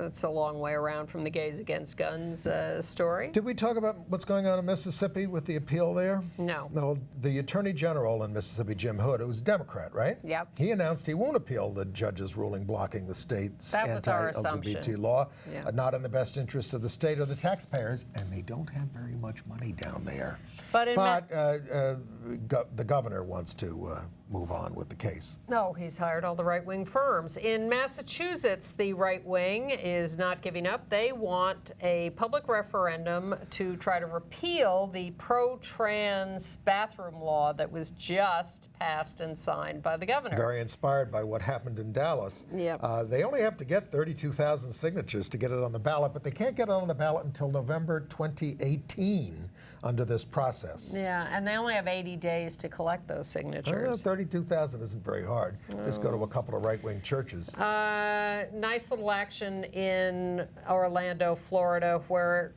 It's a long way around from the Gays Against Guns story. Did we talk about what's going on in Mississippi with the appeal there? No. No, the Attorney General in Mississippi, Jim Hood, who was a Democrat, right? Yep. He announced he won't appeal the judge's ruling blocking the state's anti-LGBT law. Yeah. Not in the best interests of the state or the taxpayers, and they don't have very much money down there. But the governor wants to move on with the case. No, he's hired all the right-wing firms. In Massachusetts, the right wing is not giving up. They want a public referendum to try to repeal the pro-trans bathroom law that was just passed and signed by the governor. Very inspired by what happened in Dallas. Yep. They only have to get 32,000 signatures to get it on the ballot, but they can't get it on the ballot until November 2018 under this process. Yeah, and they only have 80 days to collect those signatures. 32,000 isn't very hard. Just go to a couple of right-wing churches. Nice little action in Orlando, Florida, where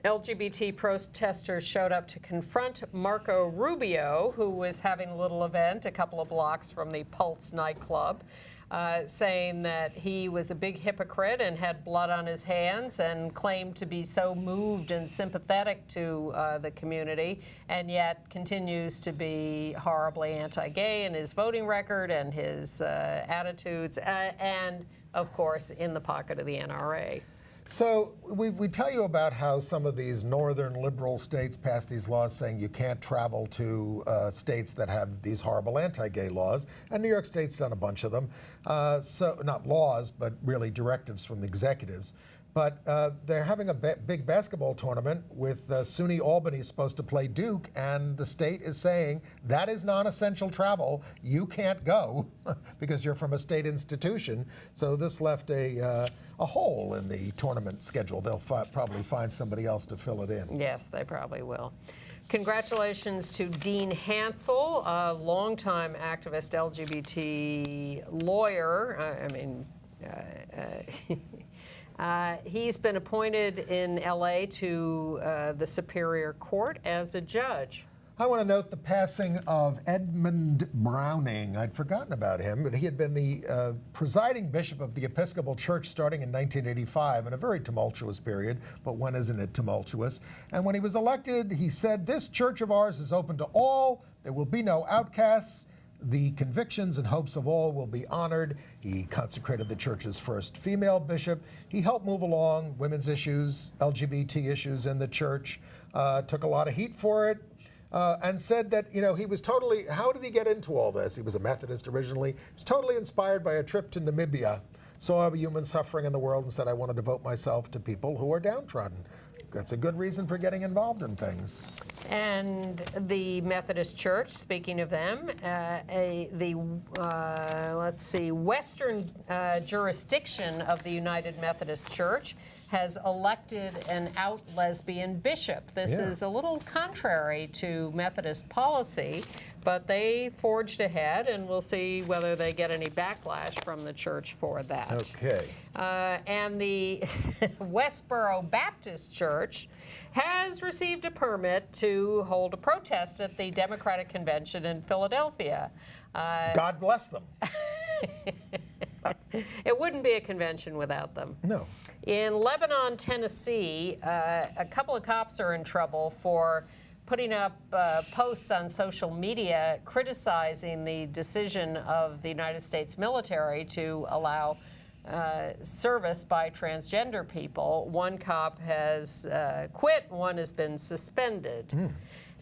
LGBT protesters showed up to confront Marco Rubio, who was having a little event a couple of blocks from the Pulse nightclub, saying that he was a big hypocrite and had blood on his hands and claimed to be so moved and sympathetic to the community, and yet continues to be horribly anti-gay in his voting record and his attitudes, and, of course, in the pocket of the NRA. So we tell you about how some of these northern liberal states passed these laws saying you can't travel to states that have these horrible anti-gay laws, and New York State's done a bunch of them. So not laws, but really directives from the executives. But they're having a big basketball tournament with SUNY Albany supposed to play Duke, and the state is saying that is non-essential travel. You can't go because you're from a state institution. So this left a hole in the tournament schedule. They'll probably find somebody else to fill it in. Yes, they probably will. Congratulations to Dean Hansel, a longtime activist LGBT lawyer. He's been appointed in LA to the Superior Court as a judge. I want to note the passing of Edmund Browning. I'd forgotten about him, but he had been the presiding bishop of the Episcopal Church starting in 1985 in a very tumultuous period, but when isn't it tumultuous? And when he was elected, he said, "This church of ours is open to all. There will be no outcasts. The convictions and hopes of all will be honored." He consecrated the church's first female bishop. He helped move along women's issues, LGBT issues in the church, took a lot of heat for it, and said that, he was totally, how did he get into all this? He was a Methodist originally. He was totally inspired by a trip to Namibia, saw human suffering in the world and said, "I want to devote myself to people who are downtrodden." That's a good reason for getting involved in things. And the Methodist Church, speaking of them, Western jurisdiction of the United Methodist Church has elected an out lesbian bishop. This is a little contrary to Methodist policy, but they forged ahead, and we'll see whether they get any backlash from the church for that. Okay. And the Westboro Baptist Church has received a permit to hold a protest at the Democratic Convention in Philadelphia. God bless them. It wouldn't be a convention without them. No. In Lebanon, Tennessee, a couple of cops are in trouble for putting up posts on social media criticizing the decision of the United States military to allow service by transgender people. One cop has quit, one has been suspended.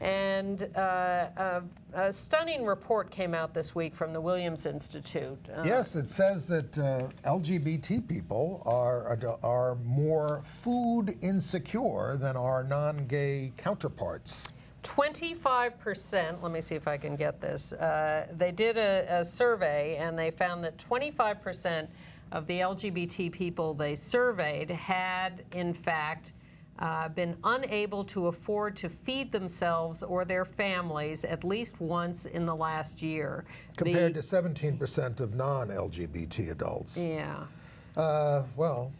And a stunning report came out this week from the Williams Institute. Yes, it says that LGBT people are more food insecure than our non-gay counterparts. 25%, let me see if I can get this. They did a survey and they found that 25% of the LGBT people they surveyed had, in fact, been unable to afford to feed themselves or their families at least once in the last year. Compared to 17% of non-LGBT adults. Yeah. Well,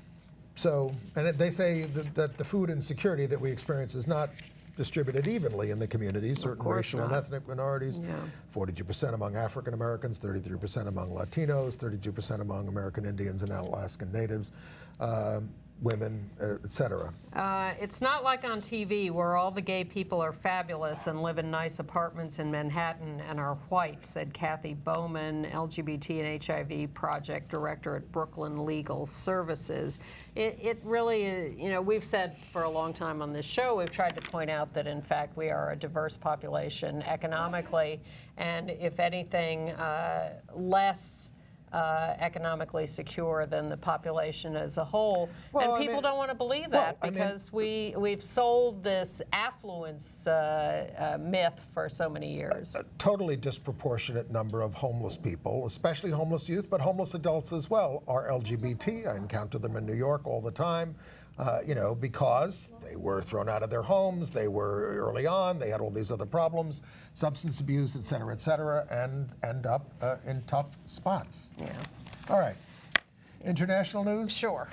so, and they say that the food insecurity that we experience is not distributed evenly in the community. Certain racial and ethnic minorities, 42% among African Americans, 33% among Latinos, 32% among American Indians and Alaskan Natives, women, etc. It's not like on TV where all the gay people are fabulous and live in nice apartments in Manhattan and are white, said Kathy Bowman, LGBT and HIV project director at Brooklyn Legal Services. It really is, you know, we've said for a long time on this show, we've tried to point out that in fact we are a diverse population economically, and if anything, less economically secure than the population as a whole. Well, and people don't want to believe that because we've sold this affluence myth for so many years. A totally disproportionate number of homeless people, especially homeless youth, but homeless adults as well, are LGBT. I encounter them in New York all the time. You know, because they were thrown out of their homes, they were early on, they had all these other problems, substance abuse, et cetera, and end up in tough spots. Yeah. All right. International news? Sure.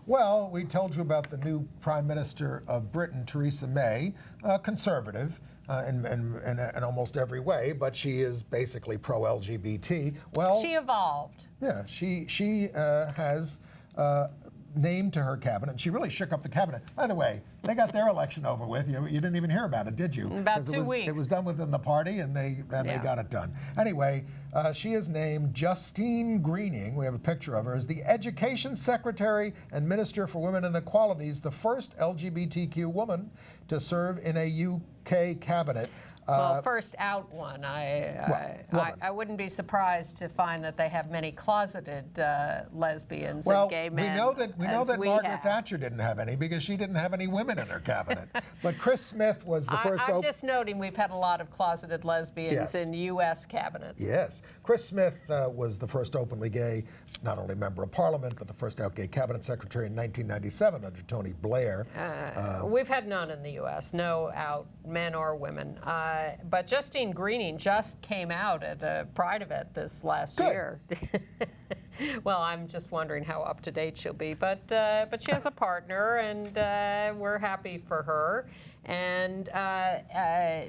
Well, we told you about the new Prime Minister of Britain, Theresa May, conservative in almost every way, but she is basically pro-LGBT. Well, she evolved. Yeah, she has named to her cabinet. She really shook up the cabinet. By the way, they got their election over with. You didn't even hear about it, did you? About 2 weeks. It was done within the party, and they got it done. Anyway, she is named Justine Greening. We have a picture of her as the Education Secretary and Minister for Women and Equalities, the first LGBTQ woman to serve in a UK cabinet. Well, first out one. I wouldn't be surprised to find that they have many closeted lesbians and gay men. We know that Margaret Thatcher didn't have any because she didn't have any women in her cabinet. But Chris Smith was the first. I'm just noting we've had a lot of closeted lesbians in U.S. cabinets. Yes, Chris Smith was the first openly gay, not only member of Parliament, but the first out gay cabinet secretary in 1997 under Tony Blair. We've had none in the U.S. No out men or women. But Justine Greening just came out at a Pride event this last year. Well, I'm just wondering how up to date she'll be, but she has a partner, and we're happy for her. And Angela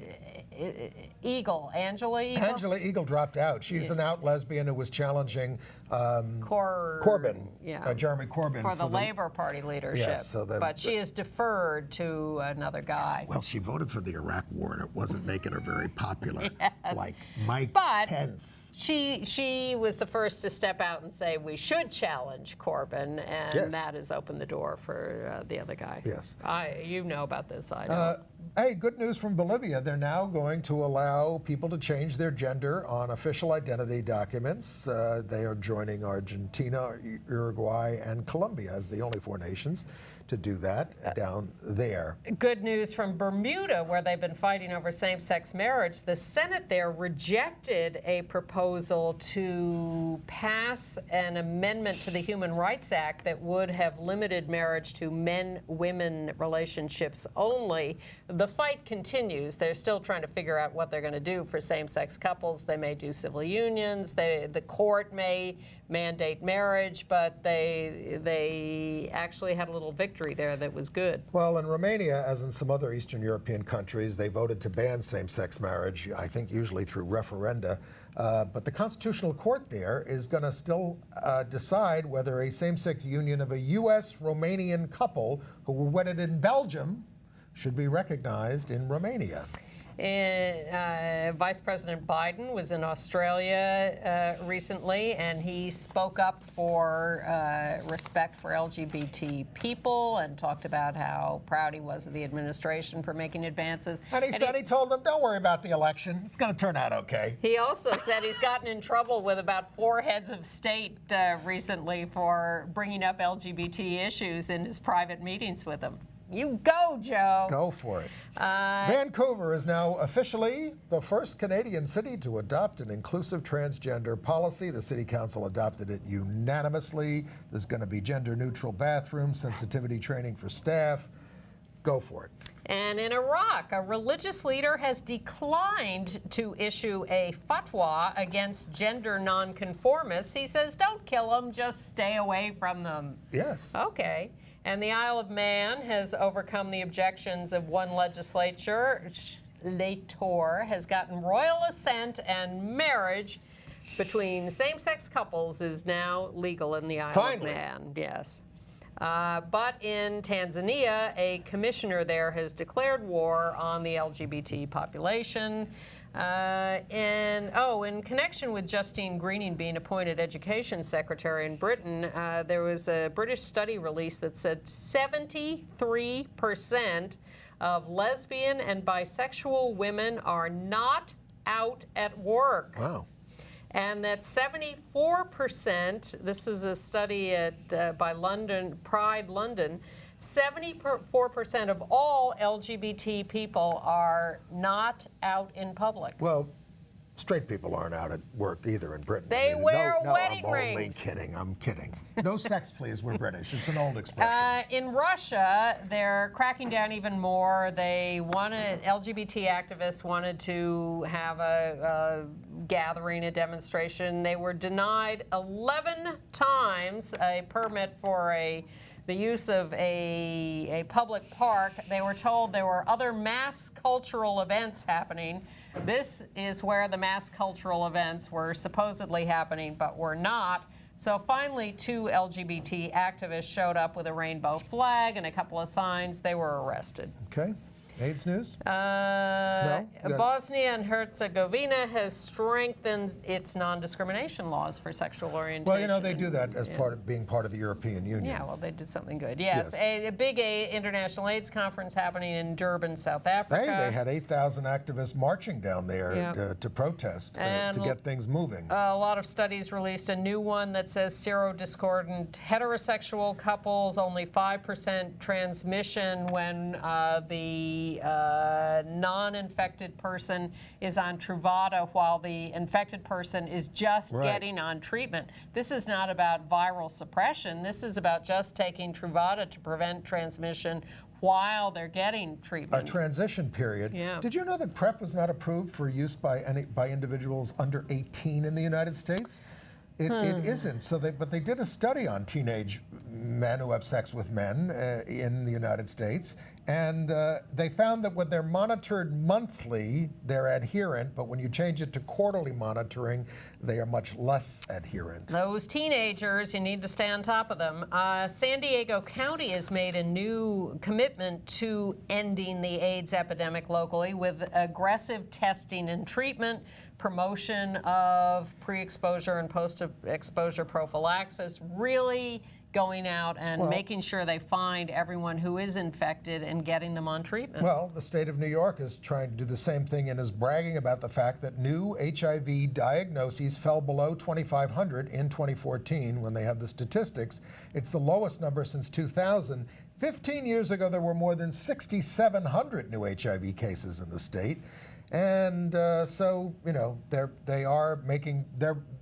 Eagle dropped out. She's an out lesbian who was challenging Corbyn, Jeremy Corbyn. For the Labour Party leadership. Yes, but she is deferred to another guy. Well, she voted for the Iraq War, and it wasn't making her very popular, like Mike Pence. She was the first to step out and say we should challenge Corbyn, and that has opened the door for the other guy. Yes. You know about this, I know. Hey, good news from Bolivia. They're now going to allow people to change their gender on official identity documents. They are joining Argentina, Uruguay, and Colombia as the only 4 nations to do that down there. Good news from Bermuda, where they've been fighting over same-sex marriage. The Senate there rejected a proposal to pass an amendment to the Human Rights Act that would have limited marriage to men-women relationships only. The fight continues. They're still trying to figure out what they're going to do for same-sex couples. They may do civil unions. The court may mandate marriage, but they actually had a little victory there that was good. Well, in Romania, as in some other Eastern European countries, they voted to ban same-sex marriage, I think usually through referenda. But the Constitutional Court there is going to still decide whether a same-sex union of a U.S.-Romanian couple who were wedded in Belgium should be recognized in Romania. Vice President Biden was in Australia recently, and he spoke up for respect for LGBT people and talked about how proud he was of the administration for making advances. And he told them, don't worry about the election. It's going to turn out okay. He also said he's gotten in trouble with about 4 heads of state recently for bringing up LGBT issues in his private meetings with them. You go, Joe. Go for it. Vancouver is now officially the first Canadian city to adopt an inclusive transgender policy. The city council adopted it unanimously. There's going to be gender-neutral bathrooms, sensitivity training for staff. Go for it. And in Iraq, a religious leader has declined to issue a fatwa against gender nonconformists. He says, don't kill them, just stay away from them. Yes. Okay. And the Isle of Man has overcome the objections of one legislator, has gotten royal assent, and marriage between same-sex couples is now legal in the Isle of Man. Yes. But in Tanzania, a commissioner there has declared war on the LGBT population. In connection with Justine Greening being appointed Education Secretary in Britain, there was a British study released that said 73% of lesbian and bisexual women are not out at work. Wow. And that 74%, this is a study by Pride London, 74% of all LGBT people are not out in public. Well, straight people aren't out at work either in Britain. They wear wedding rings. I'm kidding. No sex, please. We're British. It's an old expression. In Russia, they're cracking down even more. LGBT activists wanted to have a gathering, a demonstration. They were denied 11 times a permit for the use of a public park. They were told there were other mass cultural events happening. This is where the mass cultural events were supposedly happening, but were not. So finally, 2 LGBT activists showed up with a rainbow flag and a couple of signs. They were arrested. Okay. AIDS news? Bosnia and Herzegovina has strengthened its non-discrimination laws for sexual orientation. Well, they do that as being part of the European Union. Yeah, well, they did something good. Yes. A big international AIDS conference happening in Durban, South Africa. Hey, they had 8,000 activists marching down there to protest, to get things moving. A lot of studies released a new one that says serodiscordant heterosexual couples, only 5% transmission when the non-infected person is on Truvada while the infected person is just getting on treatment. This is not about viral suppression. This is about just taking Truvada to prevent transmission while they're getting treatment. A transition period. Yeah. Did you know that PrEP was not approved for use by individuals under 18 in the United States? It isn't. But they did a study on teenage men who have sex with men in the United States, and they found that when they're monitored monthly, they're adherent, but when you change it to quarterly monitoring, they are much less adherent. Those teenagers, you need to stay on top of them. San Diego County has made a new commitment to ending the AIDS epidemic locally with aggressive testing and treatment, promotion of pre-exposure and post-exposure prophylaxis, really going out and making sure they find everyone who is infected and getting them on treatment. Well, the state of New York is trying to do the same thing and is bragging about the fact that new HIV diagnoses fell below 2,500 in 2014 when they have the statistics. It's the lowest number since 2000. 15 years ago, there were more than 6,700 new HIV cases in the state. And so, they are making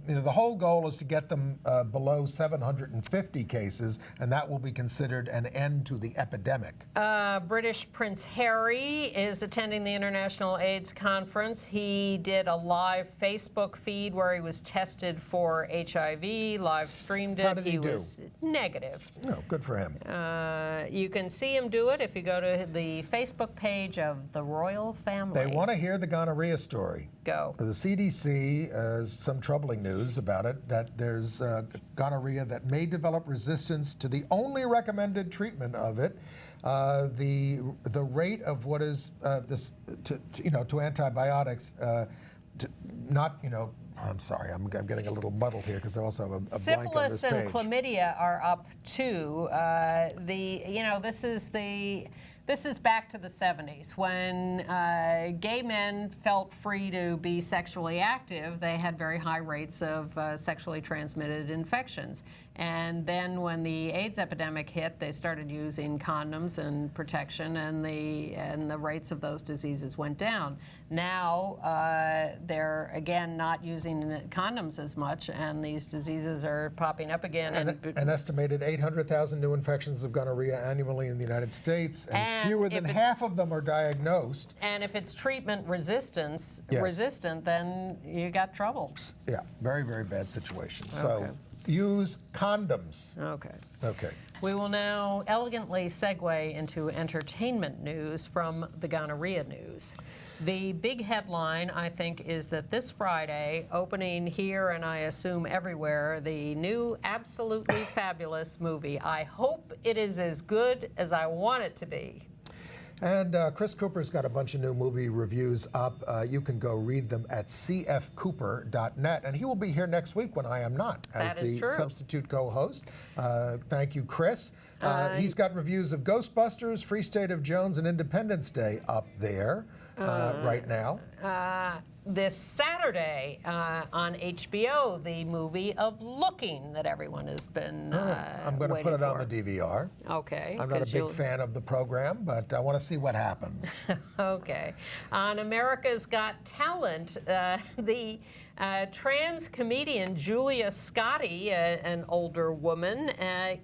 the whole goal is to get them below 750 cases, and that will be considered an end to the epidemic. British Prince Harry is attending the International AIDS Conference. He did a live Facebook feed where he was tested for HIV, live streamed it. How did he do? Was negative. Oh, good for him. You can see him do it if you go to the Facebook page of the royal family. They want to hear the gonorrhea story. Go. The CDC has some troubling news about it, that there's gonorrhea that may develop resistance to the only recommended treatment of it. The rate of what is to antibiotics, I'm sorry, I'm getting a little muddled here because I also have a blank on this Syphilis page. and chlamydia are up too. This is back to the 70s when gay men felt free to be sexually active. They had very high rates of sexually transmitted infections. And then when the AIDS epidemic hit, they started using condoms and protection, and the rates of those diseases went down. Now they're again not using condoms as much, and these diseases are popping up again. An estimated 800,000 new infections of gonorrhea annually in the United States, and fewer than half of them are diagnosed. And if it's treatment resistant, then you got trouble. Yeah, very, very bad situation. Okay. So use condoms. Okay. Okay. We will now elegantly segue into entertainment news from the gonorrhea news. The big headline, I think, is that this Friday, opening here and I assume everywhere, the new Absolutely Fabulous movie. I hope it is as good as I want it to be. And Chris Cooper's got a bunch of new movie reviews up. You can go read them at cfcooper.net. And he will be here next week when I am not, as the substitute co-host. Thank you, Chris. He's got reviews of Ghostbusters, Free State of Jones, and Independence Day up there right now. This Saturday on HBO, the movie of Looking that everyone has been I'm going to put it on the DVR. Okay. I'm not a big fan of the program, but I want to see what happens. Okay. On America's Got Talent, the trans comedian Julia Scotti, an older woman,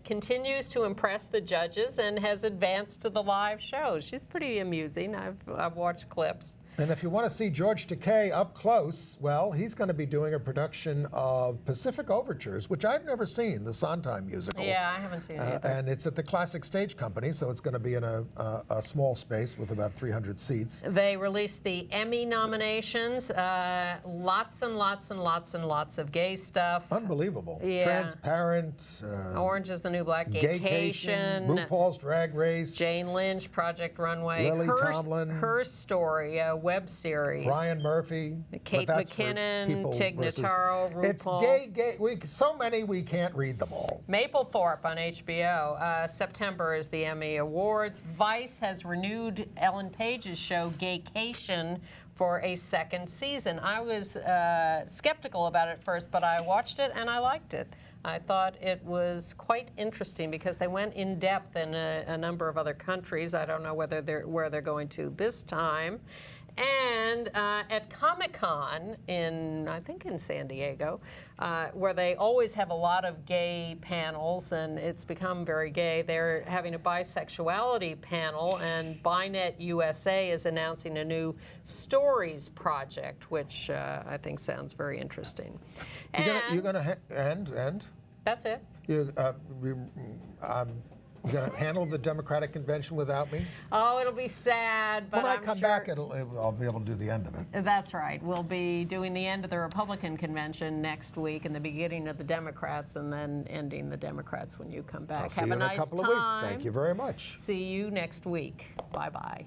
continues to impress the judges and has advanced to the live show. She's pretty amusing. I've watched clips. And if you want to see George Takei up close, well, he's going to be doing a production of Pacific Overtures, which I've never seen, the Sondheim musical. Yeah, I haven't seen it either. And it's at the Classic Stage Company, so it's going to be in a small space with about 300 seats. They released the Emmy nominations, lots and lots and lots and lots of gay stuff. Unbelievable. Yeah. Transparent. Orange is the New Black. Gaycation. RuPaul's Drag Race. Jane Lynch, Project Runway. Lily Tomlin. Her Story, web series. Ryan Murphy. Kate McKinnon, Tig Notaro, RuPaul. It's gay. So many we can't read them all. Mapplethorpe on HBO. September is the Emmy Awards. Vice has renewed Ellen Page's show Gaycation for a second season. I was skeptical about it first, but I watched it and I liked it. I thought it was quite interesting because they went in depth in a number of other countries. I don't know where they're going to this time. And at Comic-Con I think in San Diego, where they always have a lot of gay panels, and it's become very gay, they're having a bisexuality panel, and Binet USA is announcing a new Stories project, which I think sounds very interesting. You're going to end? That's it. You're going to handle the Democratic convention without me? Oh, it'll be sad, but when I come back, I'll be able to do the end of it. That's right. We'll be doing the end of the Republican convention next week and the beginning of the Democrats, and then ending the Democrats when you come back. I'll see you in a couple of weeks. Thank you very much. See you next week. Bye-bye.